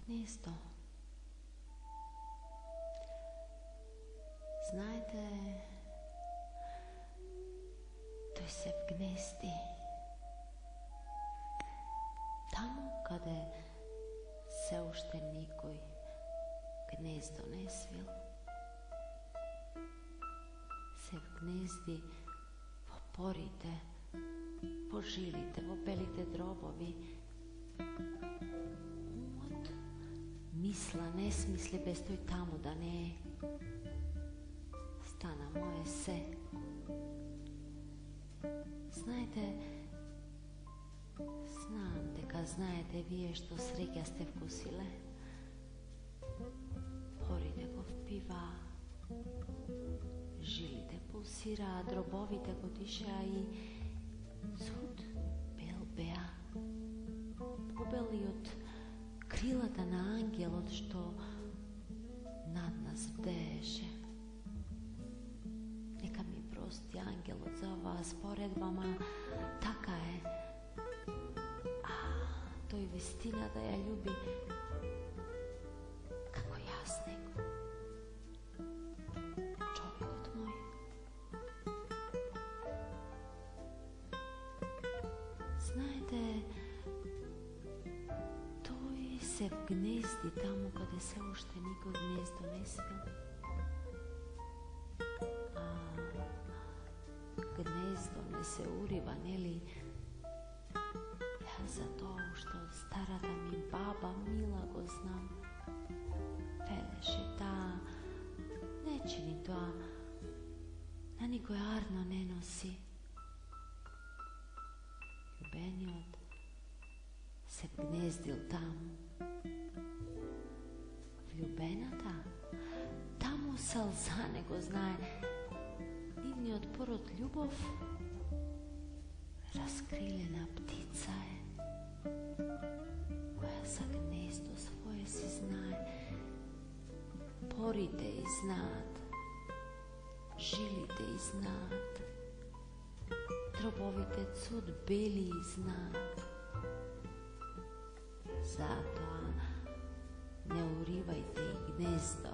gnezdo. Знаете, тој се вгнезди таму каде се уште никој гнездо не свил. Се вгнезди во порите, во жилите, во белите дробови. Умот мисла, не смисли без тој таму да не е. Стана моје се. Знаете, знам дека знаете вие што среќа сте вкусиле. Порите го впива, жилите пулсираа, дробовите го дишаа и цуд бел беа. Побели од крилата на ангелот што над нас бдееше. Нека ми прости ангелот за оваа споредба, ма така е. Тој вистина да ја љуби како јас него. Човекот мој. Знаете, тој се вгнезди таму каде се уште никој гнездо не свил. Гнездо не се урива, нели? Јас за тоа што од старата ми баба Мила го знам. Велеше таа, не чини тоа, на никој арно не носи. Љубениот се вгнездил таму. Влюбената, таму сълза не го знае. Нивниот пород љубов раскрилена птица е, која за гнездо свое си знае. Порите и знаат, жилите и знаат, дробовите цуд бели и знаат. Затоа не уривајте и гнездо.